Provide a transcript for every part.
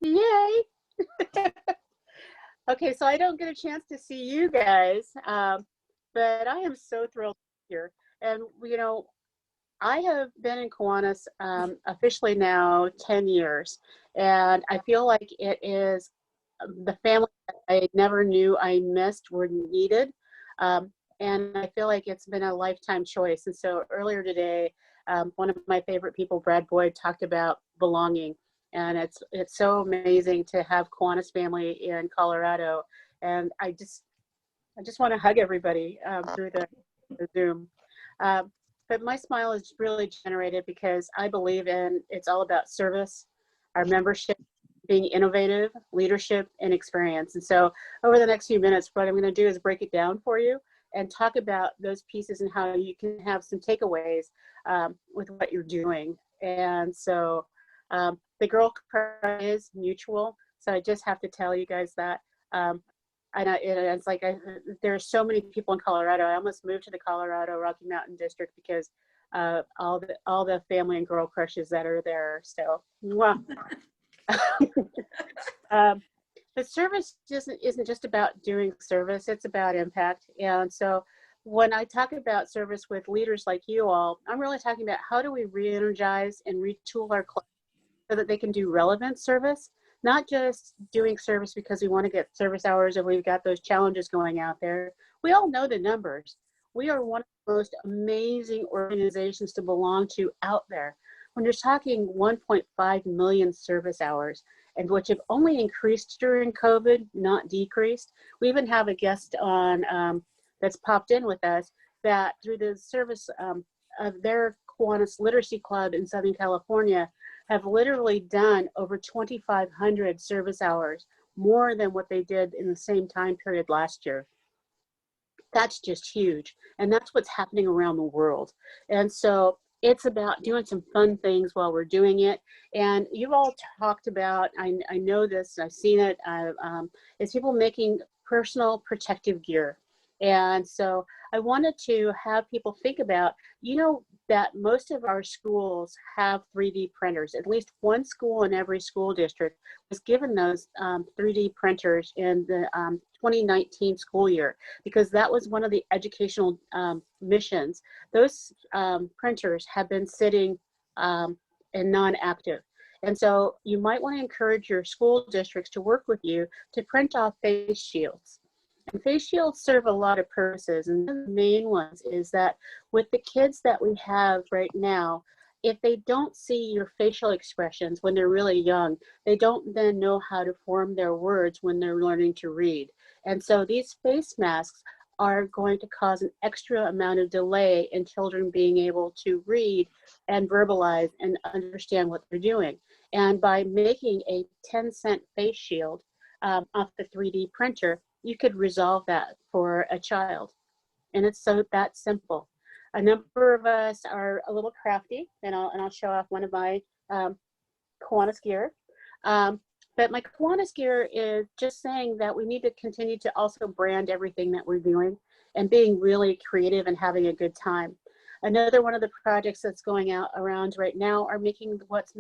Yay! Okay, so I don't get a chance to see you guys, but I am so thrilled to be here. And I have been in Kiwanis officially now 10 years, and I feel like it is the family that I never knew I missed were needed. Um, and I feel like it's been a lifetime choice. And so earlier today, one of my favorite people, Brad Boyd, talked about belonging. And it's so amazing to have Kiwanis family in Colorado. And I just want to hug everybody through the Zoom. But my smile is really generated because I believe it's all about service, our membership, being innovative, leadership, and experience. And so over the next few minutes, what I'm going to do is break it down for you and talk about those pieces and how you can have some takeaways with what you're doing. And so the girl crush is mutual. So I just have to tell you guys that. I know it's like there are so many people in Colorado. I almost moved to the Colorado Rocky Mountain District because all the family and girl crushes that are there. So, mwah. But service isn't just about doing service, it's about impact. And so when I talk about service with leaders like you all, I'm really talking about how do we re-energize and retool our club so that they can do relevant service, not just doing service because we want to get service hours and we've got those challenges going out there. We all know the numbers. We are one of the most amazing organizations to belong to out there. When you're talking 1.5 million service hours, and which have only increased during COVID, not decreased. We even have a guest on that's popped in with us that through the service of their Kiwanis Literacy Club in Southern California have literally done over 2,500 service hours, more than what they did in the same time period last year. That's just huge. And that's what's happening around the world. And so it's about doing some fun things while we're doing it. And you've all talked about, I know this, I've seen it, it's people making personal protective gear. And so I wanted to have people think about, that most of our schools have 3D printers. At least one school in every school district was given those 3D printers in the 2019 school year, because that was one of the educational missions. Those printers have been sitting and non-active. And so you might want to encourage your school districts to work with you to print off face shields. And face shields serve a lot of purposes, and one of the main ones is that with the kids that we have right now, if they don't see your facial expressions when they're really young, they don't then know how to form their words when they're learning to read. And so these face masks are going to cause an extra amount of delay in children being able to read and verbalize and understand what they're doing. And by making a 10-cent face shield off the 3D printer, you could resolve that for a child. And it's so that simple. A number of us are a little crafty, and I'll show off one of my Kiwanis gear. But my Kiwanis gear is just saying that we need to continue to also brand everything that we're doing and being really creative and having a good time. Another one of the projects that's going out around right now are making what's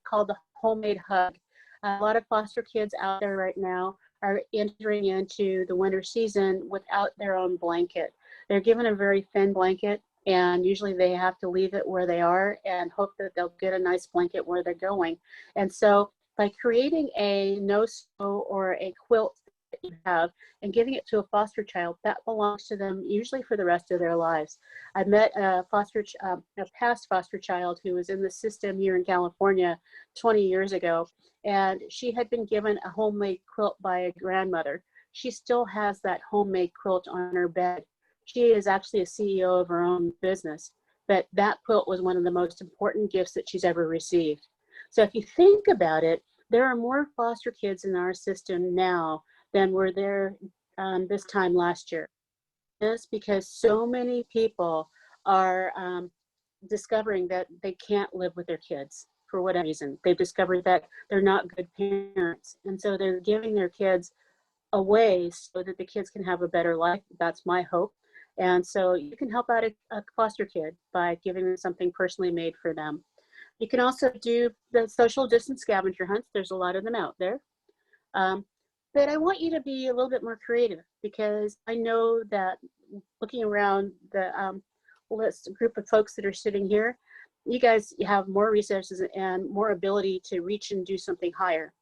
called the homemade hug. A lot of foster kids out there right now are entering into the winter season without their own blanket. They're given a very thin blanket, and usually they have to leave it where they are and hope that they'll get a nice blanket where they're going. And so by creating a no-sew or a quilt that you have and giving it to a foster child, that belongs to them usually for the rest of their lives. I met a past foster child who was in the system here in California 20 years ago, and she had been given a homemade quilt by a grandmother. She still has that homemade quilt on her bed. She is actually a CEO of her own business, but that quilt was one of the most important gifts that she's ever received. So if you think about it, there are more foster kids in our system now than were there this time last year. It's because so many people are discovering that they can't live with their kids for whatever reason. They've discovered that they're not good parents. And so they're giving their kids away so that the kids can have a better life. That's my hope. And so you can help out a foster kid by giving them something personally made for them. You can also do the social distance scavenger hunts. There's a lot of them out there. Um, but I want you to be a little bit more creative, because I know that looking around the list group of folks that are sitting here, you guys have more resources and more ability to reach and do something higher.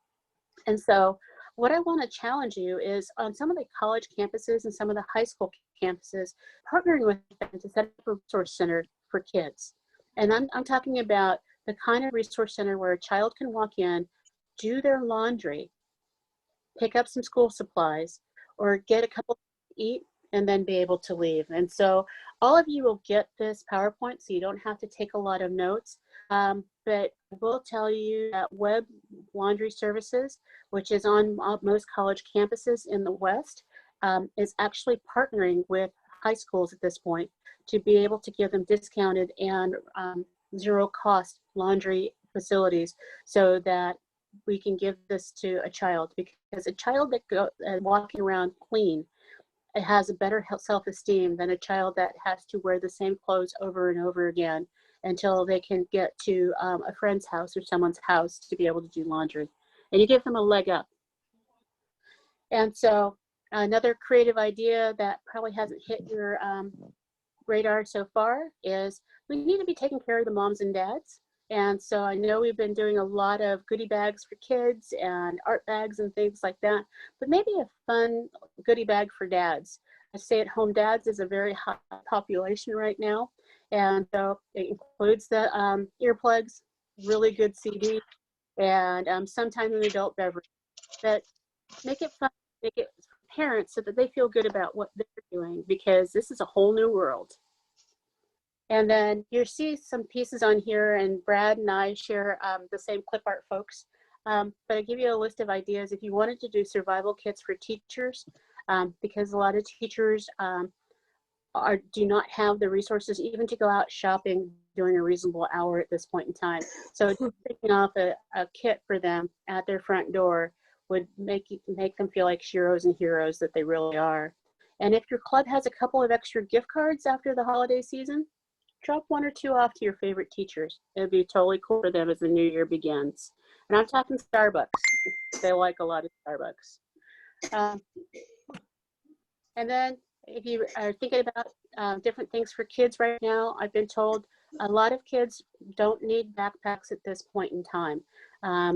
And so what I want to challenge you is on some of the college campuses and some of the high school campuses, partnering with them to set up a resource center for kids. And I'm talking about the kind of resource center where a child can walk in, do their laundry, pick up some school supplies, or get a couple to eat, and then be able to leave. And so all of you will get this PowerPoint, so you don't have to take a lot of notes. But I will tell you that Web Laundry Services, which is on most college campuses in the West, is actually partnering with high schools at this point to be able to give them discounted and zero cost laundry facilities, so that we can give this to a child, because a child that walking around clean, it has a better self-esteem than a child that has to wear the same clothes over and over again until they can get to a friend's house or someone's house to be able to do laundry. And you give them a leg up. And so another creative idea that probably hasn't hit your radar so far is we need to be taking care of the moms and dads. And so I know we've been doing a lot of goodie bags for kids and art bags and things like that, but maybe a fun goodie bag for dads. Stay-at-home dads is a very high population right now. And so it includes the earplugs, really good CD, and sometimes an adult beverage. That make it fun, make it for parents so that they feel good about what they're doing, because this is a whole new world. And then you see some pieces on here, and Brad and I share the same clip art folks. But I give you a list of ideas if you wanted to do survival kits for teachers, because a lot of teachers do not have the resources even to go out shopping during a reasonable hour at this point in time. So just taking off a kit for them at their front door would make them feel like sheroes and heroes that they really are. And if your club has a couple of extra gift cards after the holiday season, drop one or two off to your favorite teachers. It'd be totally cool for them as the new year begins. And I'm talking Starbucks. They like a lot of Starbucks. And then if you are thinking about different things for kids right now, I've been told a lot of kids don't need backpacks at this point in time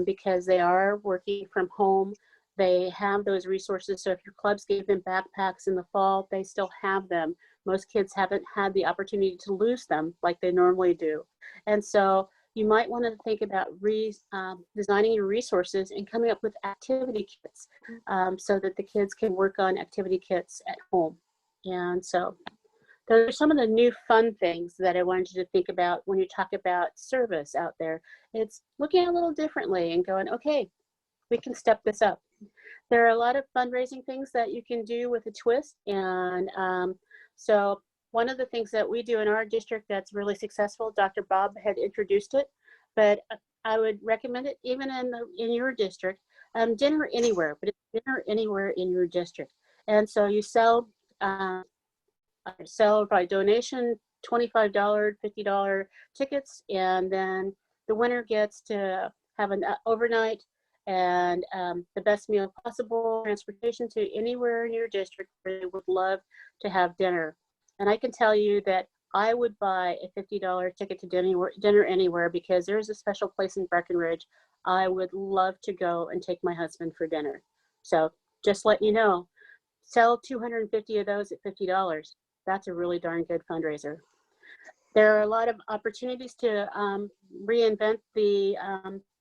because they are working from home. They have those resources. So if your clubs gave them backpacks in the fall, they still have them. Most kids haven't had the opportunity to lose them like they normally do. And so you might want to think about designing your resources and coming up with activity kits so that the kids can work on activity kits at home. And so those are some of the new fun things that I wanted you to think about when you talk about service out there. It's looking at it a little differently and going, okay, we can step this up. There are a lot of fundraising things that you can do with a twist. And so one of the things that we do in our district that's really successful, Dr. Bob had introduced it, but I would recommend it even in your district. Dinner anywhere, but it's dinner anywhere in your district. And so you sell by donation, $25, $50 tickets, and then the winner gets to have an overnight and the best meal possible, transportation to anywhere in your district where they would love to have dinner. And I can tell you that I would buy a $50 ticket to dinner anywhere, because there's a special place in Breckenridge I would love to go and take my husband for dinner. So just let you know, sell 250 of those at $50. That's a really darn good fundraiser. There are a lot of opportunities to reinvent the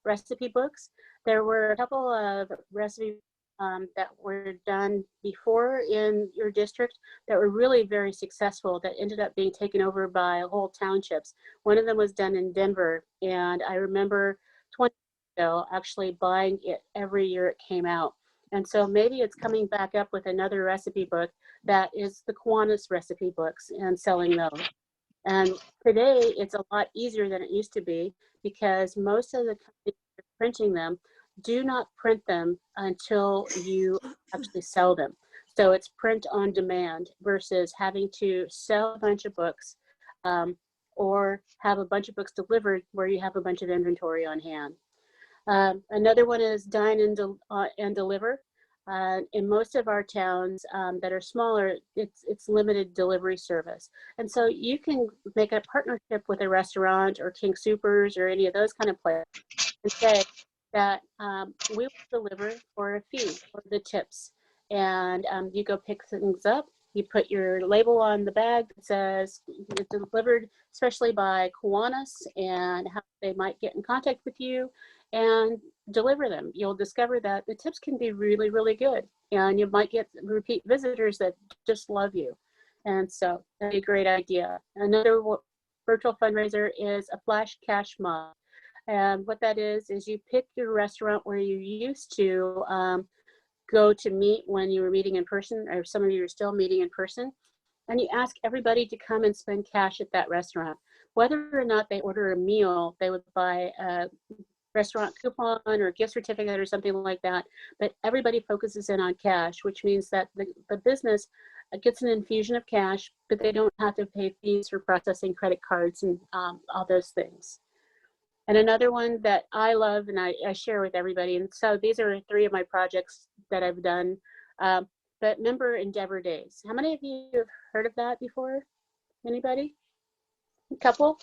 recipe books. There were a couple of recipes that were done before in your district that were really very successful, that ended up being taken over by whole townships. One of them was done in Denver, and I remember 20 years ago actually buying it every year it came out. And so maybe it's coming back up with another recipe book that is the Kiwanis recipe books and selling those. And today it's a lot easier than it used to be, because most of the companies that are printing them do not print them until you actually sell them. So it's print on demand versus having to sell a bunch of books or have a bunch of books delivered where you have a bunch of inventory on hand. Another one is dine and deliver. In most of our towns that are smaller, it's limited delivery service. And so you can make a partnership with a restaurant or King Soopers or any of those kind of places and say that we will deliver for a fee for the tips. And you go pick things up. You put your label on the bag that says it's delivered, especially by Kiwanis, and how they might get in contact with you and deliver them. You'll discover that the tips can be really, really good. And you might get repeat visitors that just love you. And so that'd be a great idea. Another virtual fundraiser is a flash cash mob. And what that is you pick your restaurant where you used to go to meet when you were meeting in person, or some of you are still meeting in person, and you ask everybody to come and spend cash at that restaurant. Whether or not they order a meal, they would buy a restaurant coupon or a gift certificate or something like that, but everybody focuses in on cash, which means that the business gets an infusion of cash, but they don't have to pay fees for processing credit cards and all those things. And another one that I love and I share with everybody, and so these are 3 of my projects that I've done, but member Endeavor Days. How many of you have heard of that before? Anybody? A couple?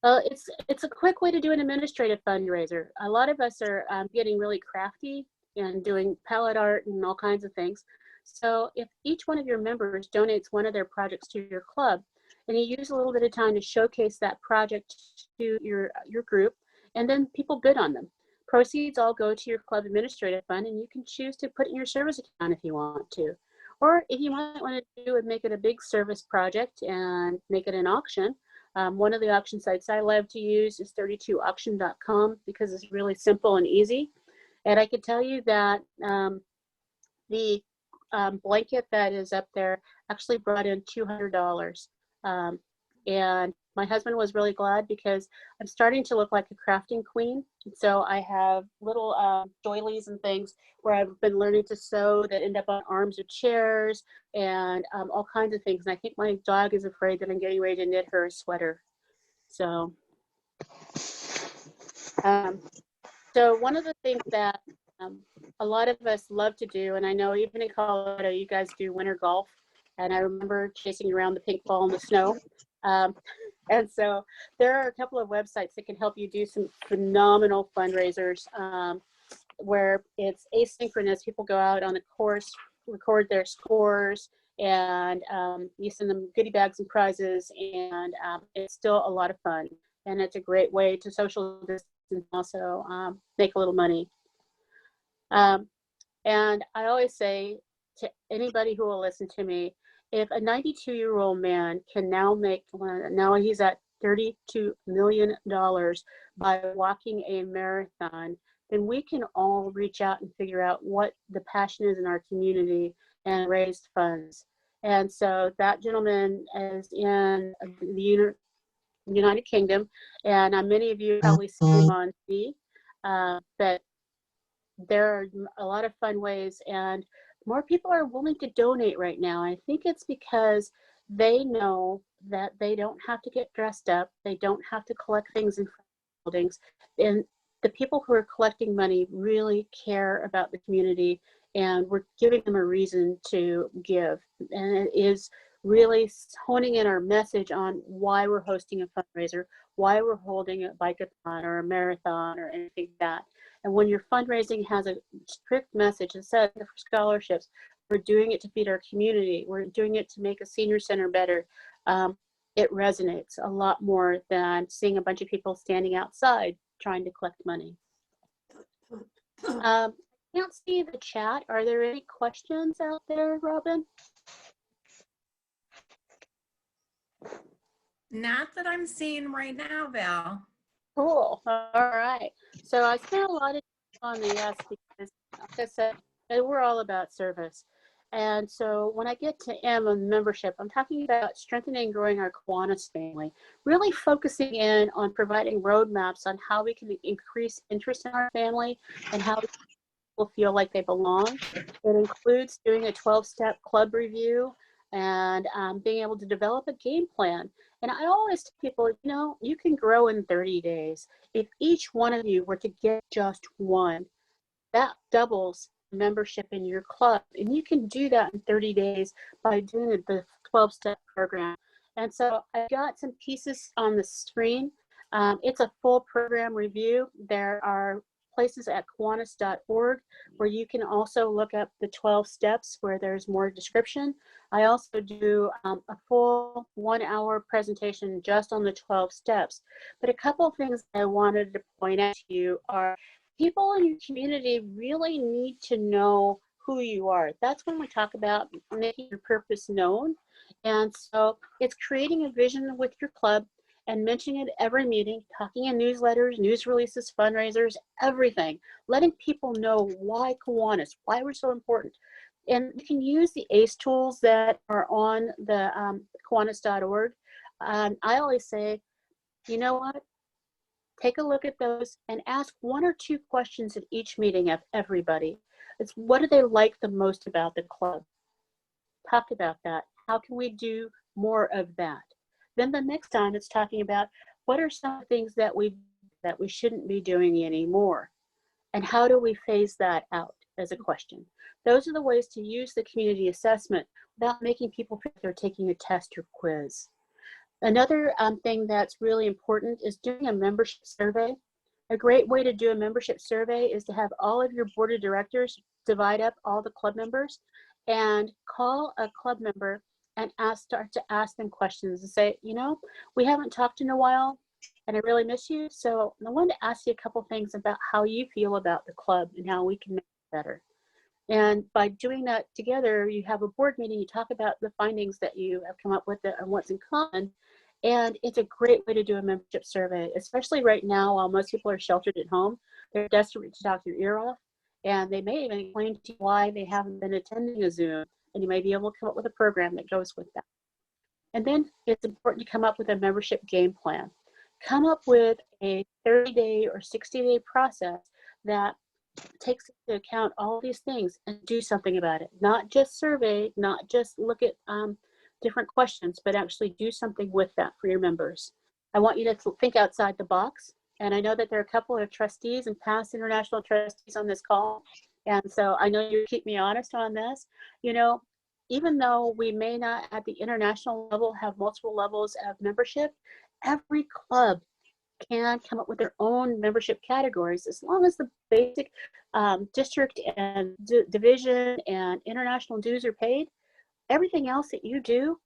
It's a quick way to do an administrative fundraiser. A lot of us are getting really crafty and doing palette art and all kinds of things. So if each one of your members donates one of their projects to your club, and you use a little bit of time to showcase that project to your group, and then people bid on them. Proceeds all go to your club administrative fund, and you can choose to put in your service account if you want to. Or if you might want to do and make it a big service project and make it an auction, one of the auction sites I love to use is 32auction.com because it's really simple and easy. And I can tell you that the blanket that is up there actually brought in $200. And my husband was really glad because I'm starting to look like a crafting queen. So I have little doilies and things where I've been learning to sew that end up on arms of chairs and all kinds of things. And I think my dog is afraid that I'm getting ready to knit her a sweater. So, so one of the things that a lot of us love to do, and I know even in Colorado, you guys do winter golf. And I remember chasing around the pink ball in the snow. And so there are a couple of websites that can help you do some phenomenal fundraisers where it's asynchronous. People go out on the course, record their scores, and you send them goodie bags and prizes, and it's still a lot of fun. And it's a great way to social distance and also make a little money. And I always say to anybody who will listen to me, if a 92-year-old man can now make, now he's at $32 million by walking a marathon, then we can all reach out and figure out what the passion is in our community and raise funds. And so that gentleman is in the United Kingdom, and many of you probably see him on TV, but there are a lot of fun ways, and more people are willing to donate right now. I think it's because they know that they don't have to get dressed up. They don't have to collect things in buildings. And the people who are collecting money really care about the community, and we're giving them a reason to give. And it is really honing in our message on why we're hosting a fundraiser, why we're holding a bike-a-thon or a marathon or anything like that. And when your fundraising has a strict message that says for scholarships, we're doing it to feed our community, we're doing it to make a senior center better, it resonates a lot more than seeing a bunch of people standing outside trying to collect money. I can't see the chat. Are there any questions out there, Robin? Not that I'm seeing right now, Val. Cool. All right. So I spent a lot of time on the yes because, like I said, we're all about service. And so when I get to M on membership, I'm talking about strengthening and growing our Kiwanis family, really focusing in on providing roadmaps on how we can increase interest in our family and how people feel like they belong. It includes doing a 12-step club review, and being able to develop a game plan. And I always tell people, you can grow in 30 days. If each one of you were to get just one, that doubles membership in your club. And you can do that in 30 days by doing the 12-step program. And so I've got some pieces on the screen. It's a full program review. There are places at Kiwanis.org where you can also look up the 12 steps where there's more description. I also do a full 1-hour presentation just on the 12 steps. But a couple of things I wanted to point out to you are people in your community really need to know who you are. That's when we talk about making your purpose known. And so it's creating a vision with your club and mentioning it every meeting, talking in newsletters, news releases, fundraisers, everything, letting people know why Kiwanis, why we're so important. And you can use the ACE tools that are on the Kiwanis.org. I always say, you know what? Take a look at those and ask 1 or 2 questions at each meeting of everybody. It's what do they like the most about the club? Talk about that. How can we do more of that? Then the next time it's talking about what are some things that we shouldn't be doing anymore? And how do we phase that out as a question? Those are the ways to use the community assessment without making people feel they're taking a test or quiz. Another thing that's really important is doing a membership survey. A great way to do a membership survey is to have all of your board of directors divide up all the club members and call a club member and start to ask them questions and say, we haven't talked in a while and I really miss you. So I wanted to ask you a couple things about how you feel about the club and how we can make it better. And by doing that together, you have a board meeting, you talk about the findings that you have come up with and what's in common. And it's a great way to do a membership survey, especially right now while most people are sheltered at home. They're desperate to talk your ear off. And they may even explain to you why they haven't been attending a Zoom. And you may be able to come up with a program that goes with that. And then it's important to come up with a membership game plan. Come up with a 30-day or 60-day process that takes into account all these things and do something about it. Not just survey, not just look at different questions, but actually do something with that for your members. I want you to think outside the box. And I know that there are a couple of trustees and past international trustees on this call. And so I know you keep me honest on this. Even though we may not at the international level have multiple levels of membership, every club can come up with their own membership categories as long as the basic district and division and international dues are paid. Everything else that you do,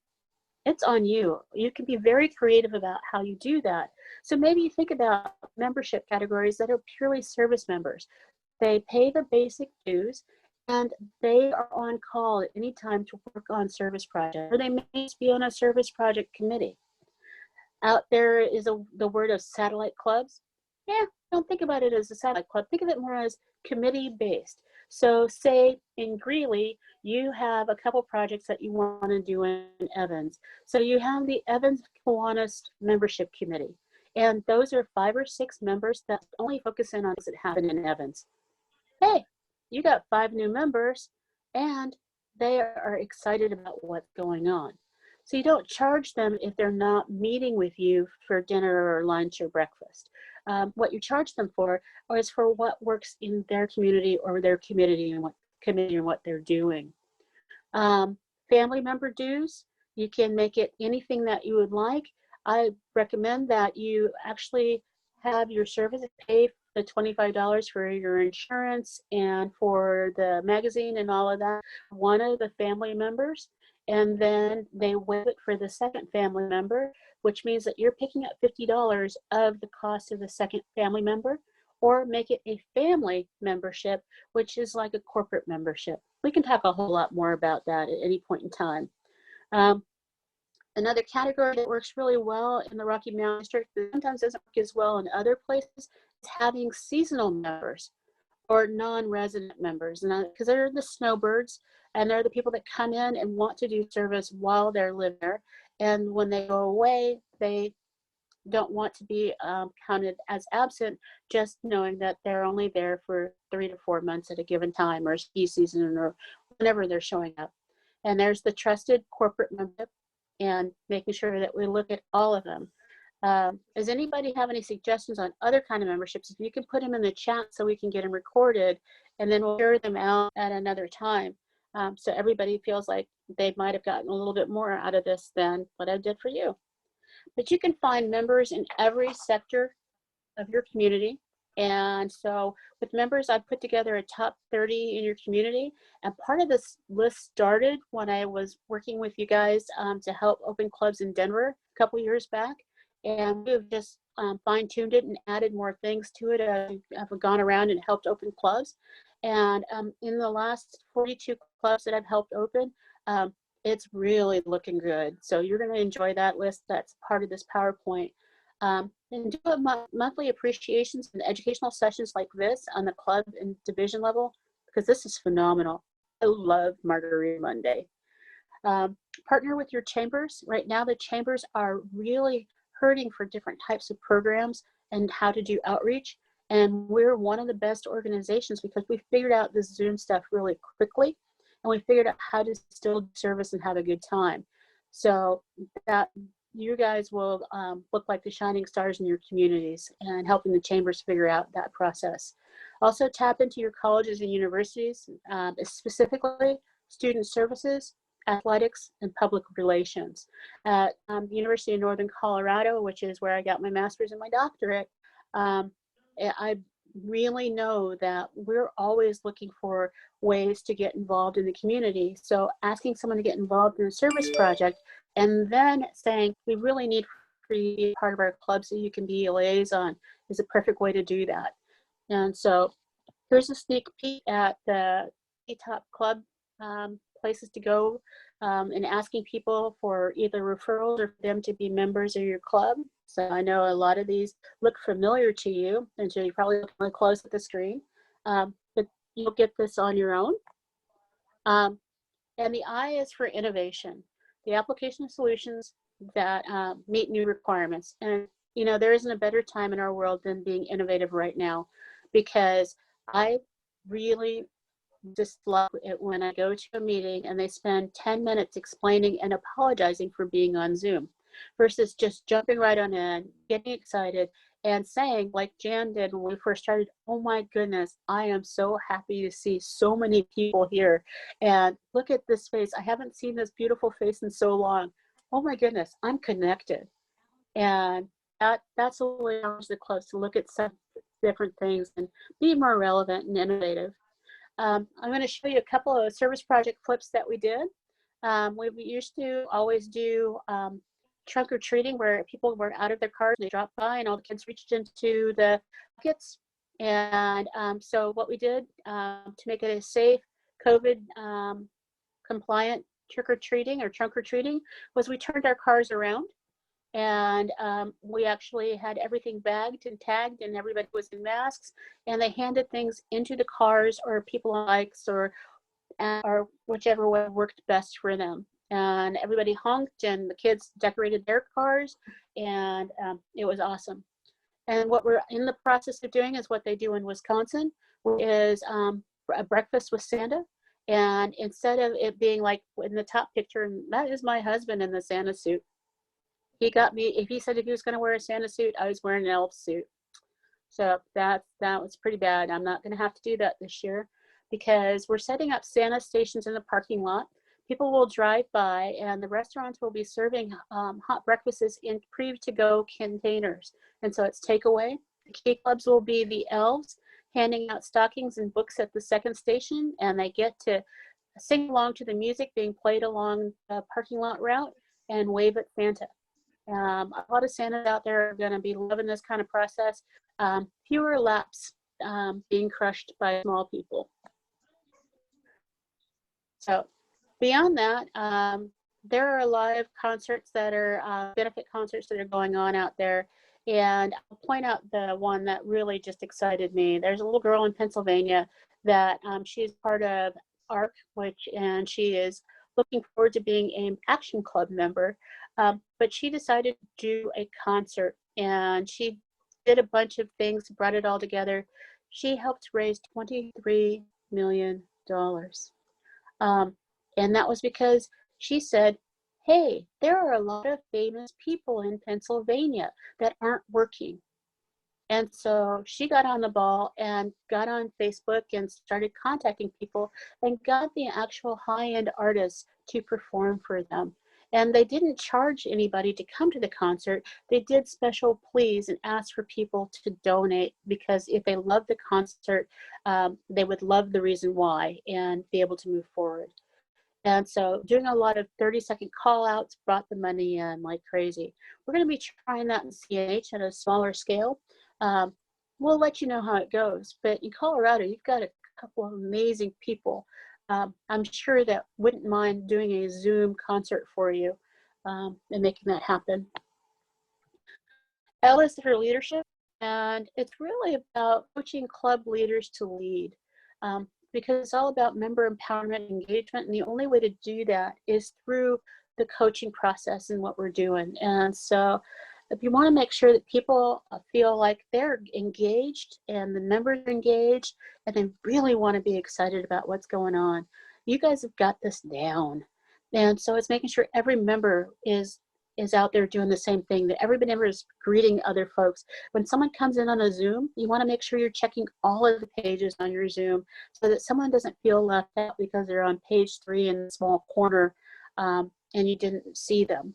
it's on you. You can be very creative about how you do that. So maybe you think about membership categories that are purely service members. They pay the basic dues and they are on call at any time to work on service projects, or they may be on a service project committee. Out there is the word of satellite clubs. Yeah, don't think about it as a satellite club. Think of it more as committee-based. So say in Greeley, you have a couple projects that you want to do in Evans. So you have the Evans Kiwanis Membership Committee. And those are 5 or 6 members that only focus in on things that happen in Evans. Hey, you got 5 new members and they are excited about what's going on. So you don't charge them if they're not meeting with you for dinner or lunch or breakfast. What you charge them for is for what works in their community or their community and what they're doing. Family member dues, you can make it anything that you would like. I recommend that you actually have your service pay the $25 for your insurance and for the magazine and all of that, one of the family members, and then they waive it for the second family member, which means that you're picking up $50 of the cost of the second family member, or make it a family membership, which is like a corporate membership. We can talk a whole lot more about that at any point in time. Another category that works really well in the Rocky Mountain District that sometimes doesn't work as well in other places is having seasonal members or non-resident members, because they're the snowbirds and they're the people that come in and want to do service while they're living there. And when they go away, they don't want to be counted as absent, just knowing that they're only there for 3 to 4 months at a given time or ski season or whenever they're showing up. And there's the trusted corporate membership, and making sure that we look at all of them. Does anybody have any suggestions on other kind of memberships? If you can put them in the chat so we can get them recorded, and then we'll share them out at another time. So everybody feels like they might have gotten a little bit more out of this than what I did for you. But you can find members in every sector of your community. And so with members, I've put together a top 30 in your community. And part of this list started when I was working with you guys to help open clubs in Denver a couple years back. And we've just fine-tuned it and added more things to it as I've gone around and helped open clubs. And in the last 42 clubs that I've helped open, it's really looking good. So you're going to enjoy that list. That's part of this PowerPoint. And do a monthly appreciations and educational sessions like this on the club and division level, because this is phenomenal. I love Margarita Monday. Partner with your chambers. Right now, the chambers are really hurting for different types of programs and how to do outreach. And we're one of the best organizations because we figured out this Zoom stuff really quickly, and we figured out how to still service and have a good time. So that you guys will look like the shining stars in your communities and helping the chambers figure out that process. Also tap into your colleges and universities, specifically student services, athletics, and public relations. At University of Northern Colorado, which is where I got my master's and my doctorate, I really know that we're always looking for ways to get involved in the community. So asking someone to get involved in a service project and then saying, we really need for you to be a part of our club so you can be a liaison is a perfect way to do that. And so here's a sneak peek at the top club places to go and asking people for either referrals or for them to be members of your club. So I know a lot of these look familiar to you, and so you probably look really close at the screen, but you'll get this on your own. And the I is for innovation, the application of solutions that meet new requirements. And you know, there isn't a better time in our world than being innovative right now, because I really dislike it when I go to a meeting and they spend 10 minutes explaining and apologizing for being on Zoom versus just jumping right on in, getting excited, and saying, like Jan did when we first started, oh my goodness, I am so happy to see so many people here. And look at this face. I haven't seen this beautiful face in so long. Oh my goodness, I'm connected. And that's a way to close to look at some different things and be more relevant and innovative. I'm going to show you a couple of service project flips that we did. We used to always do trunk or treating where people were out of their cars and they dropped by and all the kids reached into the buckets. And so what we did to make it a safe COVID compliant trick or treating or trunk or treating was we turned our cars around, and we actually had everything bagged and tagged and everybody was in masks, and they handed things into the cars or people on bikes or whichever way worked best for them. And everybody honked and the kids decorated their cars, and it was awesome. And what we're in the process of doing is what they do in Wisconsin, is a breakfast with Santa. And instead of it being like in the top picture, that is my husband in the Santa suit. He got me, if he said if he was going to wear a Santa suit, I was wearing an elf suit. So that was pretty bad. I'm not going to have to do that this year because we're setting up Santa stations in the parking lot. People will drive by and the restaurants will be serving hot breakfasts in pre-to-go containers. And so it's takeaway. The key clubs will be the elves handing out stockings and books at the second station, and they get to sing along to the music being played along the parking lot route and wave at Santa. A lot of Santas out there are going to be loving this kind of process. Fewer laps being crushed by small people. So beyond that, there are a lot of concerts that are benefit concerts that are going on out there. And I'll point out the one that really just excited me. There's a little girl in Pennsylvania that she's part of ARC, and she is looking forward to being an Action Club member. But she decided to do a concert, and she did a bunch of things, brought it all together. She helped raise $23 million. And that was because she said, hey, there are a lot of famous people in Pennsylvania that aren't working. And so she got on the ball and got on Facebook and started contacting people and got the actual high-end artists to perform for them. And they didn't charge anybody to come to the concert. They did special pleas and asked for people to donate, because if they loved the concert, they would love the reason why and be able to move forward. And so doing a lot of 30-second call outs brought the money in like crazy. We're going to be trying that in CNH at a smaller scale. Um, we'll let you know how it goes. But in Colorado, you've got a couple of amazing people. I'm sure that wouldn't mind doing a Zoom concert for you, and making that happen. L is for leadership, and it's really about coaching club leaders to lead, because it's all about member empowerment and engagement, and the only way to do that is through the coaching process and what we're doing. And so if you want to make sure that people feel like they're engaged and the members are engaged and they really want to be excited about what's going on, you guys have got this down. And so it's making sure every member is out there doing the same thing, that every member is greeting other folks. When someone comes in on a Zoom, you want to make sure you're checking all of the pages on your Zoom so that someone doesn't feel left out because they're on page 3 in the small corner, and you didn't see them.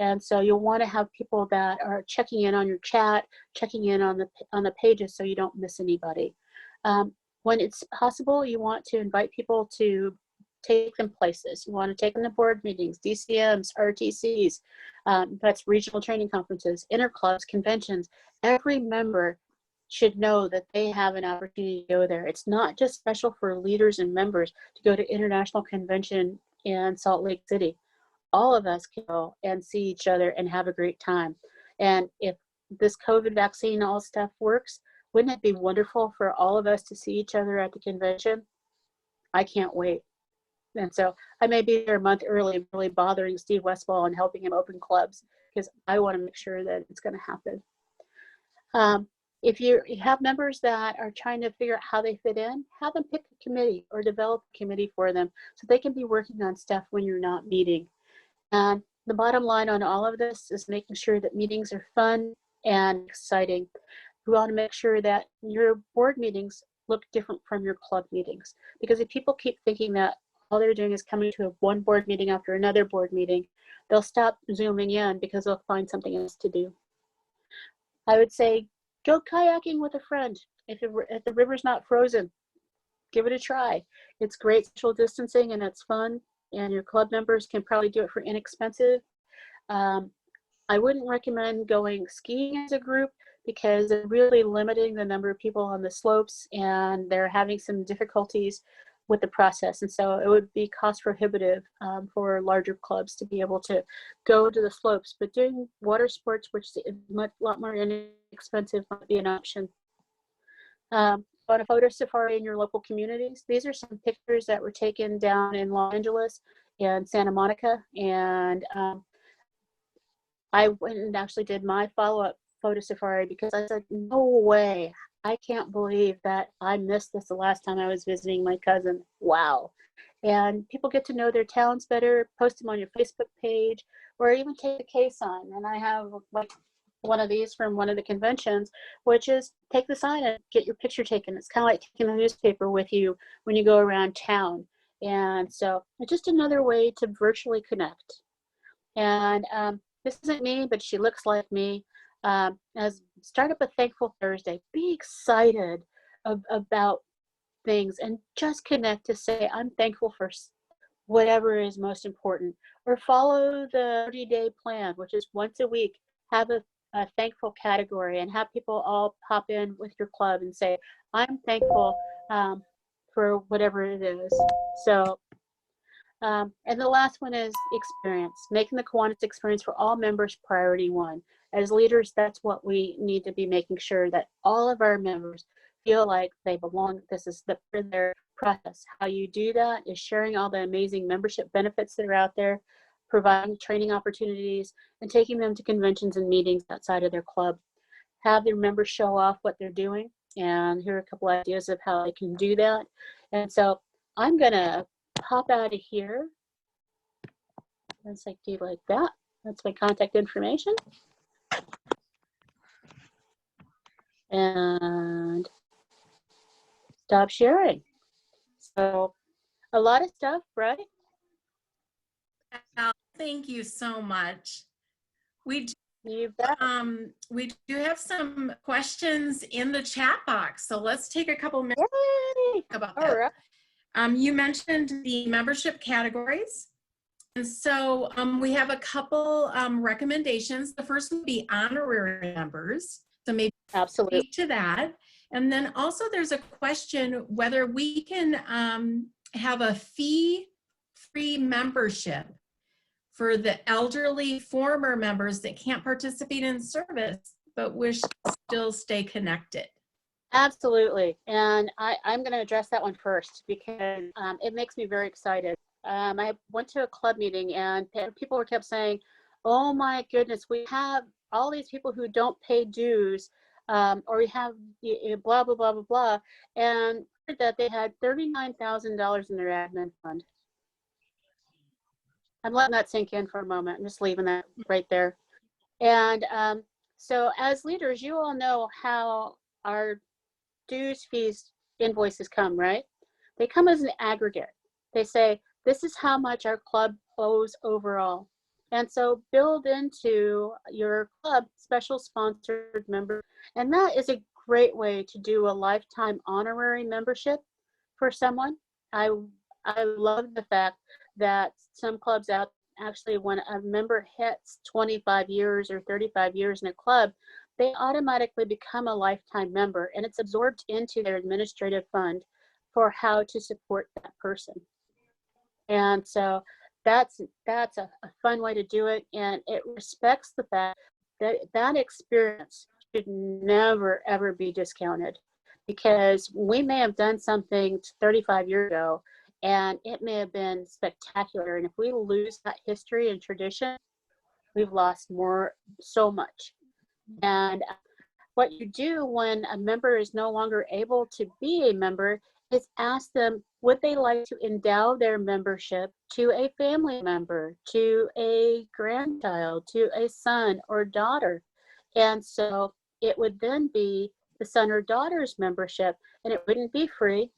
And so you'll want to have people that are checking in on your chat, checking in on the pages so you don't miss anybody. When it's possible, you want to invite people to take them places. You want to take them to board meetings, DCMs, RTCs, that's regional training conferences, interclubs, conventions. Every member should know that they have an opportunity to go there. It's not just special for leaders and members to go to international convention in Salt Lake City. All of us can go and see each other and have a great time. And if this COVID vaccine all stuff works, wouldn't it be wonderful for all of us to see each other at the convention? I can't wait. And so I may be there a month early, really bothering Steve Westfall and helping him open clubs, because I want to make sure that it's going to happen. If you have members that are trying to figure out how they fit in, have them pick a committee or develop a committee for them so they can be working on stuff when you're not meeting. And the bottom line on all of this is making sure that meetings are fun and exciting. We want to make sure that your board meetings look different from your club meetings, because if people keep thinking that all they're doing is coming to one board meeting after another board meeting, they'll stop Zooming in because they'll find something else to do. I would say go kayaking with a friend. If the river's not frozen, give it a try. It's great social distancing and it's fun, and your club members can probably do it for inexpensive. I wouldn't recommend going skiing as a group because they're really limiting the number of people on the slopes, and they're having some difficulties with the process. And so it would be cost prohibitive for larger clubs to be able to go to the slopes. But doing water sports, which is a lot more inexpensive, might be an option. On a photo safari in your local communities. These are some pictures that were taken down in Los Angeles and Santa Monica. And I went and actually did my follow-up photo safari because I said, no way, I can't believe that I missed this the last time I was visiting my cousin. Wow. And people get to know their towns better, post them on your Facebook page, or even take a case on. And I have like one of these from one of the conventions, which is take the sign and get your picture taken. It's kind of like taking a newspaper with you when you go around town. And so it's just another way to virtually connect. And this isn't me, but she looks like me. As start up a Thankful Thursday. Be excited about things and just connect to say, I'm thankful for whatever is most important. Or follow the 30-day plan, which is once a week, have a thankful category and have people all pop in with your club and say, I'm thankful for whatever it is. So, and the last one is experience, making the Kiwanis experience for all members priority one. As leaders, that's what we need to be making sure that all of our members feel like they belong. This is their process. How you do that is sharing all the amazing membership benefits that are out there, providing training opportunities, and taking them to conventions and meetings outside of their club. Have their members show off what they're doing, and here are a couple ideas of how they can do that. And so I'm going to hop out of here. Once I do like that, that's my contact information. And stop sharing. So a lot of stuff, right? Thank you so much. We You bet. we do have some questions in the chat box, so let's take a couple minutes Yay! about All that. right. You mentioned the membership categories. And so we have a couple recommendations. The first would be honorary members. So maybe Absolutely. speak to that. And then also there's a question whether we can have a fee-free membership for the elderly former members that can't participate in service, but wish to still stay connected. Absolutely. And I'm going to address that one first because it makes me very excited. I went to a club meeting and people kept saying, oh my goodness, we have all these people who don't pay dues, or we have blah, blah, blah, blah, blah. And that they had $39,000 in their admin fund. I'm letting that sink in for a moment. I'm just leaving that right there. And so as leaders, you all know how our dues, fees, invoices come, right? They come as an aggregate. They say, this is how much our club owes overall. And so build into your club special sponsored member. And that is a great way to do a lifetime honorary membership for someone. I love the fact that some clubs out actually when a member hits 25 years or 35 years in a club, they automatically become a lifetime member and it's absorbed into their administrative fund for how to support that person. And so that's a fun way to do it, and it respects the fact that that experience should never ever be discounted, because we may have done something 35 years ago and it may have been spectacular, and if we lose that history and tradition, we've lost so much. And what you do when a member is no longer able to be a member is ask them, would they like to endow their membership to a family member, to a grandchild, to a son or daughter? And so it would then be the son or daughter's membership, and it wouldn't be free,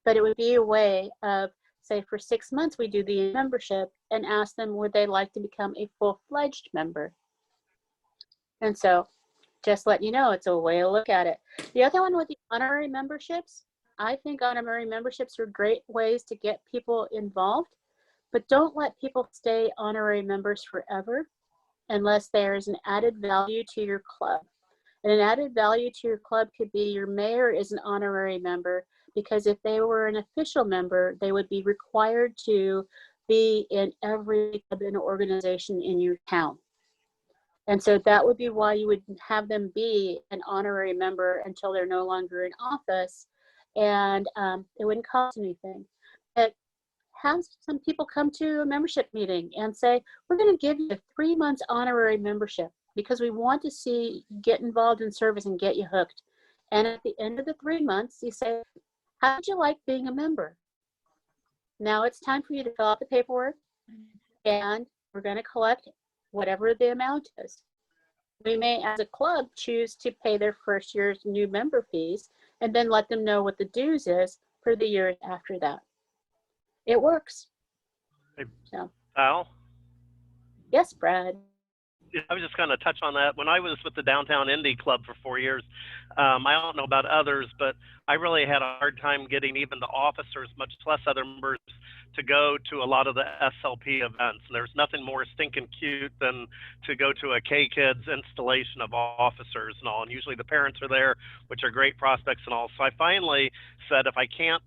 but it would be a way of, say, for 6 months, we do the membership and ask them, would they like to become a full-fledged member? And so just let you know, it's a way to look at it. The other one with the honorary memberships, I think honorary memberships are great ways to get people involved, but don't let people stay honorary members forever unless there is an added value to your club. And an added value to your club could be your mayor is an honorary member, because if they were an official member, they would be required to be in every club and organization in your town. And so that would be why you would have them be an honorary member until they're no longer in office, and it wouldn't cost anything. But have some people come to a membership meeting and say, we're going to give you a 3 months honorary membership because we want to see you get involved in service and get you hooked. And at the end of the 3 months, you say, how did you like being a member? Now it's time for you to fill out the paperwork, and we're going to collect whatever the amount is. We may, as a club, choose to pay their first year's new member fees and then let them know what the dues is for the years after that. It works. Hey, so. Al? Yes, Brad. I was just going to touch on that. When I was with the Downtown Indie Club for 4 years, I don't know about others, but I really had a hard time getting even the officers, much less other members, to go to a lot of the SLP events. And there's nothing more stinking cute than to go to a K-Kids installation of officers and all. And usually the parents are there, which are great prospects and all. So I finally said, if I can't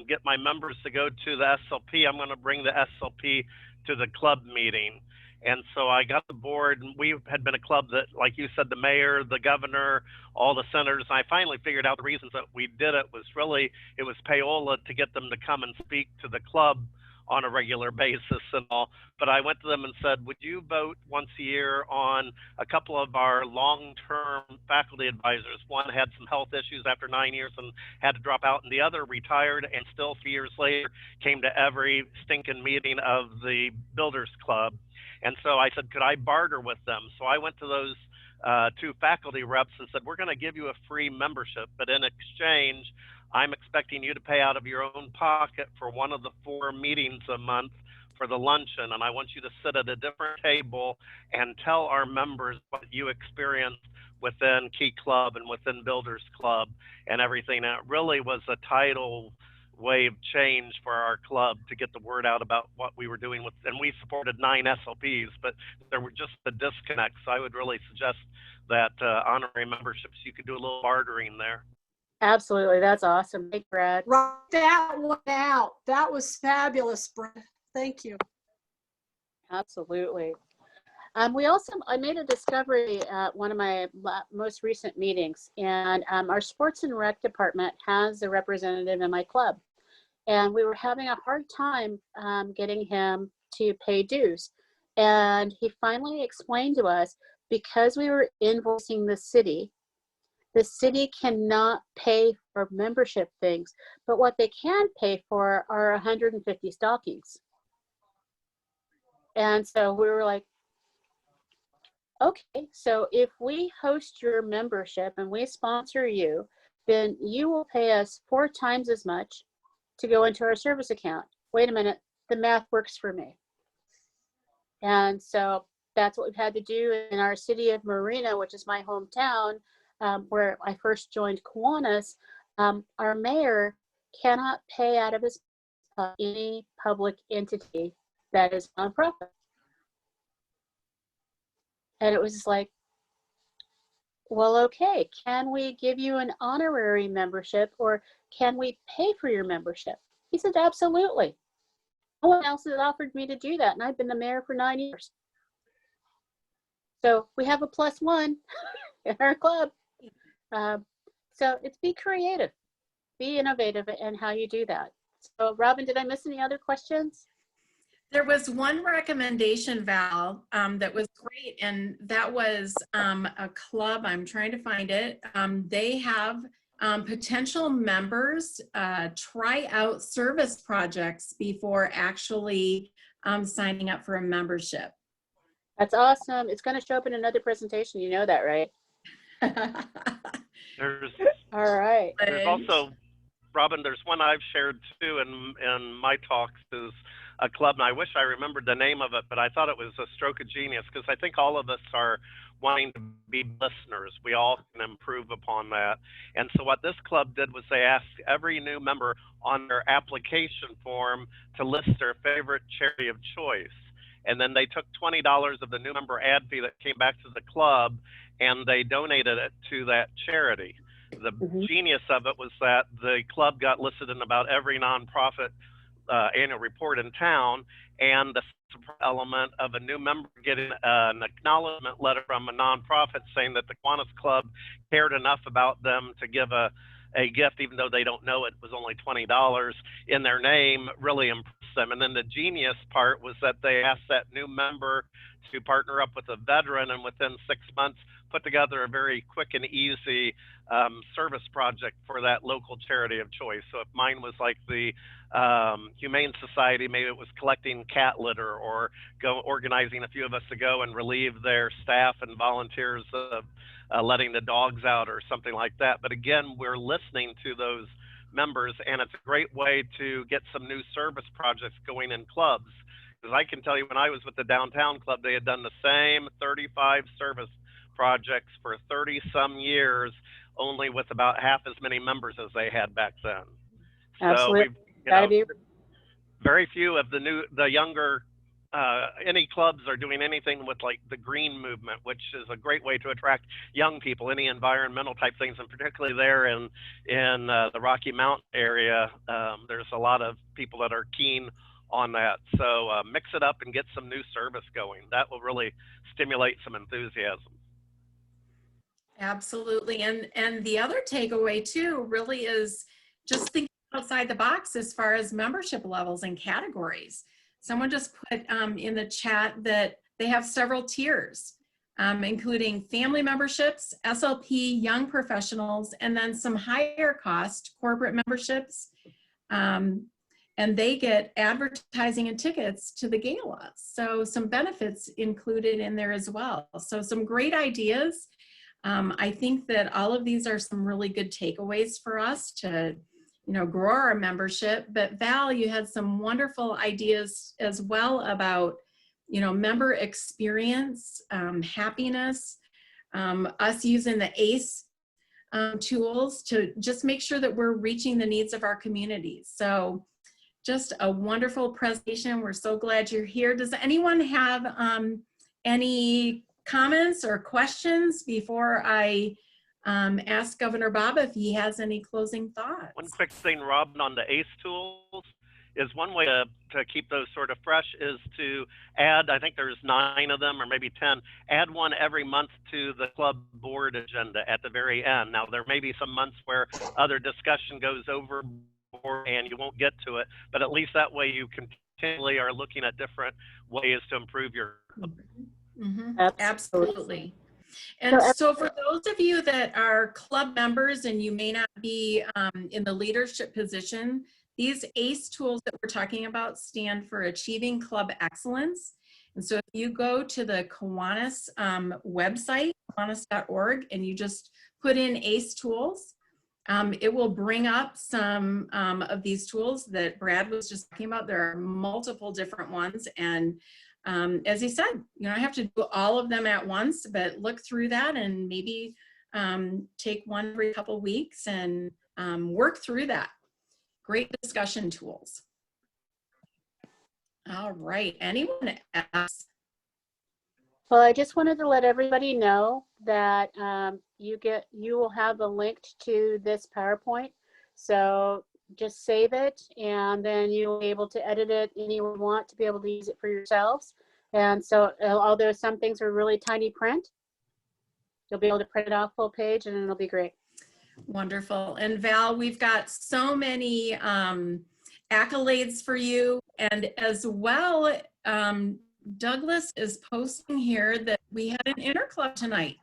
get my members to go to the SLP, I'm going to bring the SLP to the club meeting. And so I got the board, and we had been a club that, like you said, the mayor, the governor, all the senators, and I finally figured out the reasons that we did it was really, it was payola to get them to come and speak to the club on a regular basis and all. But I went to them and said, would you vote once a year on a couple of our long-term faculty advisors? One had some health issues after 9 years and had to drop out, and the other retired and still 3 years later came to every stinking meeting of the Builders Club. And so I said, could I barter with them? So I went to those two faculty reps and said, we're going to give you a free membership, but in exchange, I'm expecting you to pay out of your own pocket for one of the 4 meetings a month for the luncheon, and I want you to sit at a different table and tell our members what you experienced within Key Club and within Builders Club and everything. And it really was a tidal wave change for our club to get the word out about what we were doing with, and we supported 9 SLPs, but there were just a disconnect. So I would really suggest that honorary memberships, you could do a little bartering there. Absolutely. That's awesome. Thank you, Brad. Write that one out. That was fabulous, Brad. Thank you. Absolutely. I made a discovery at one of my most recent meetings, and our sports and rec department has a representative in my club, and we were having a hard time getting him to pay dues. And he finally explained to us, because we were invoicing the city cannot pay for membership things, but what they can pay for are 150 stockings. And so we were like, okay, so if we host your membership and we sponsor you, then you will pay us 4 times as much to go into our service account. Wait a minute, the math works for me. And so that's what we've had to do in our city of Marina, which is my hometown, where I first joined Kiwanis. Our mayor cannot pay out of his any public entity that is nonprofit. And it was just like, well, okay, can we give you an honorary membership, or can we pay for your membership? He said, absolutely. No one else has offered me to do that, and I've been the mayor for 9 years. So we have a +1 in our club. So it's be creative, be innovative in how you do that. So Robin, did I miss any other questions? There was one recommendation, Val, that was great, and that was a club. I'm trying to find it. They have potential members try out service projects before actually signing up for a membership. That's awesome. It's going to show up in another presentation. You know that, right? There's All right. There's also, Robin, there's one I've shared too in my talks, is a club, and I wish I remembered the name of it, but I thought it was a stroke of genius, because I think all of us are wanting to be listeners. We all can improve upon that. And so what this club did was they asked every new member on their application form to list their favorite charity of choice. And then they took $20 of the new member ad fee that came back to the club, and they donated it to that charity. The genius of it was that the club got listed in about every nonprofit annual report in town, and the element of a new member getting an acknowledgement letter from a nonprofit saying that the Kiwanis Club cared enough about them to give a gift, even though they don't know it was only $20 in their name, really impressed them. And then the genius part was that they asked that new member to partner up with a veteran, and within 6 months put together a very quick and easy service project for that local charity of choice. So if mine was like the Humane Society, maybe it was collecting cat litter, or organizing a few of us to go and relieve their staff and volunteers of letting the dogs out or something like that. But again, we're listening to those members, and it's a great way to get some new service projects going in clubs. Because I can tell you, when I was with the downtown club, they had done the same 35 service projects for 30 some years, only with about half as many members as they had back then. Absolutely. So very few of the younger any clubs are doing anything with like the green movement, which is a great way to attract young people, any environmental type things, and particularly there in the Rocky Mountain area, there's a lot of people that are keen on that. So mix it up and get some new service going. That will really stimulate some enthusiasm. Absolutely. And the other takeaway too really is just think outside the box as far as membership levels and categories. Someone just put in the chat that they have several tiers, including family memberships, SLP, young professionals, and then some higher cost corporate memberships. And they get advertising and tickets to the gala. So some benefits included in there as well. So some great ideas. I think that all of these are some really good takeaways for us to, grow our membership. But Val, you had some wonderful ideas as well about, member experience, happiness, us using the ACE tools to just make sure that we're reaching the needs of our communities. So just a wonderful presentation. We're so glad you're here. Does anyone have any comments or questions before I ask Governor Bob if he has any closing thoughts? One quick thing, Robin, on the ACE tools is one way to keep those sort of fresh is to add, I think there's 9 of them or maybe 10, add one every month to the club board agenda at the very end. Now, there may be some months where other discussion goes over and you won't get to it, but at least that way you continually are looking at different ways to improve your club. Mm-hmm. Absolutely. And so for those of you that are club members and you may not be in the leadership position, these ACE tools that we're talking about stand for Achieving Club Excellence. And so if you go to the Kiwanis website, kiwanis.org, and you just put in ACE tools, it will bring up some of these tools that Brad was just talking about. There are multiple different ones. And as he said, you don't have to do all of them at once, but look through that and maybe take one every couple weeks and work through that. Great discussion tools. All right, anyone else? Well, I just wanted to let everybody know that you will have a link to this PowerPoint. So just save it, and then you'll be able to edit it any way you want to be able to use it for yourselves. And so, although some things are really tiny print, you'll be able to print it off full page, and it'll be great. Wonderful. And Val, we've got so many accolades for you, and as well, Douglas is posting here that we had an interclub tonight.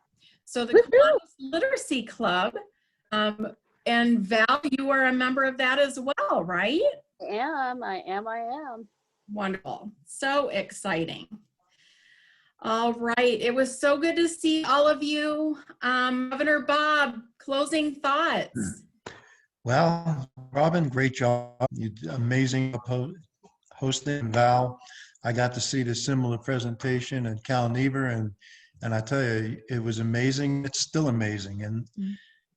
So the Kiwanis Literacy Club, and Val, you are a member of that as well, right? I am. Wonderful. So exciting. All right. It was so good to see all of you. Governor Bob, closing thoughts. Well, Robin, great job. You did amazing hosting. Val, I got to see the similar presentation, and Cal Never, and I tell you, it was amazing. It's still amazing.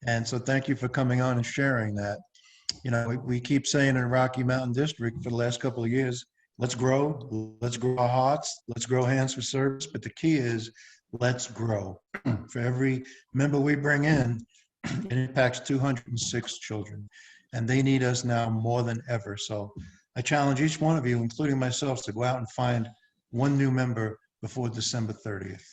And so thank you for coming on and sharing that. We keep saying in Rocky Mountain District for the last couple of years, let's grow our hearts, let's grow hands for service. But the key is let's grow. For every member we bring in, it impacts 206 children, and they need us now more than ever. So I challenge each one of you, including myself, to go out and find one new member before December 30th,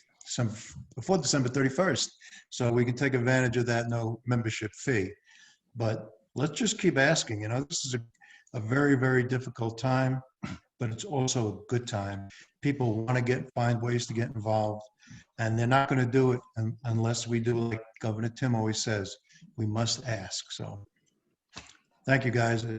before December 31st, so we can take advantage of that no membership fee. But let's just keep asking. This is a very, very difficult time, but it's also a good time. People want to find ways to get involved, and they're not going to do it unless we do like Governor Tim always says, we must ask. So thank you, guys. A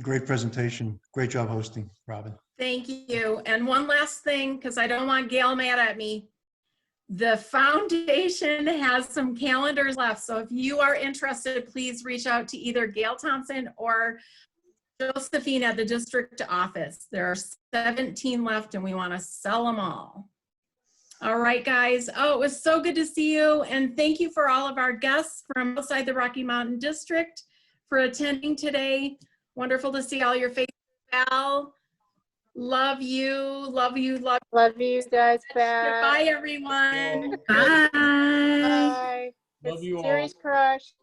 great presentation. Great job hosting, Robin. Thank you. And one last thing, because I don't want Gail mad at me. The foundation has some calendars left. So if you are interested, please reach out to either Gail Thompson or Josephine at the district office. There are 17 left and we want to sell them all. All right, guys. Oh, it was so good to see you. And thank you for all of our guests from outside the Rocky Mountain District for attending today. Wonderful to see all your faces. Val, love you, love you, love you. Love you guys back. Bye, everyone. Bye. Love you all. Series crush.